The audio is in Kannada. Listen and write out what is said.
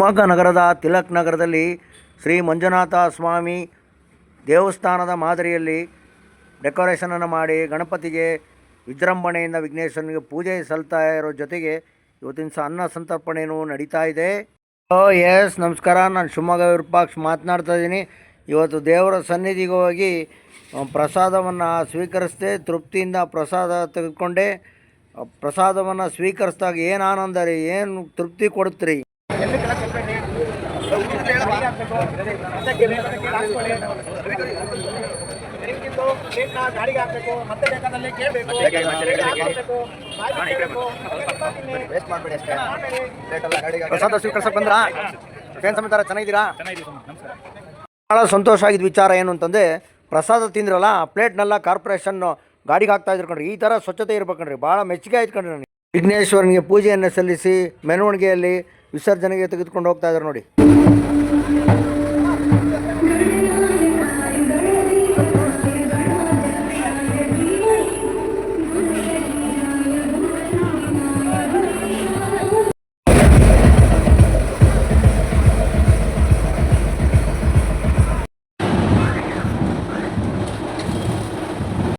ಶಿವಮೊಗ್ಗ ನಗರದ ತಿಲಕ್ ನಗರದಲ್ಲಿ ಶ್ರೀ ಮಂಜುನಾಥ ಸ್ವಾಮಿ ದೇವಸ್ಥಾನದ ಮಾದರಿಯಲ್ಲಿ ಡೆಕೋರೇಷನನ್ನು ಮಾಡಿ ಗಣಪತಿಗೆ ವಿಜೃಂಭಣೆಯಿಂದ ವಿಘ್ನೇಶ್ವರನಿಗೆ ಪೂಜೆ ಸಲ್ತಾ ಇರೋ ಜೊತೆಗೆ ಇವತ್ತಿನ ಅನ್ನ ಸಂತರ್ಪಣೆಯೂ ನಡೀತಾ ಇದೆ. ಎಸ್ ನಮಸ್ಕಾರ, ನಾನು ಶಿವಮೊಗ್ಗ ವಿರೂಪಾಕ್ಷ ಮಾತನಾಡ್ತಾ ಇದ್ದೀನಿ. ಇವತ್ತು ದೇವರ ಸನ್ನಿಧಿಗೆ ಹೋಗಿ ಪ್ರಸಾದವನ್ನು ಸ್ವೀಕರಿಸಿದೆ. ತೃಪ್ತಿಯಿಂದ ಪ್ರಸಾದ ತೆಗೆದುಕೊಂಡೆ. ಪ್ರಸಾದವನ್ನು ಸ್ವೀಕರಿಸಿದಾಗ ಏನು ಆನಂದ ರೀ, ಏನು ತೃಪ್ತಿ ಕೊಡುತ್ತೀರಿ. ಪ್ರಸಾದ ಸ್ವೀಕರಿಸಕ್ಕೆ ಬಂದ್ರಾ? ಏನು ಸಮಾಚಾರ, ಚೆನ್ನಾಗಿದ್ದೀರಾ? ಭಾಳ ಸಂತೋಷ ಆಗಿದ್ದ ವಿಚಾರ ಏನು ಅಂತಂದರೆ, ಪ್ರಸಾದ ತಿಂದ್ರಲ್ಲ, ಪ್ಲೇಟ್ನೆಲ್ಲ ಕಾರ್ಪೊರೇಷನ್ ಗಾಡಿಗೆ ಹಾಕ್ತಾ ಇದ್ರು ಕಣ್ರಿ. ಈ ಥರ ಸ್ವಚ್ಛತೆ ಇರ್ಬೇಕು ಕಣ್ರಿ. ಭಾಳ ಮೆಚ್ಚುಗೆ ಆಯ್ತು ಕಣ್ರಿ ನನಗೆ. ವಿಘ್ನೇಶ್ವರನಿಗೆ ಪೂಜೆಯನ್ನು ಸಲ್ಲಿಸಿ ಮೆರವಣಿಗೆಯಲ್ಲಿ ವಿಸರ್ಜನೆಗೆ ತೆಗೆದುಕೊಂಡು ಹೋಗ್ತಾ ಇದ್ದಾರೆ ನೋಡಿ.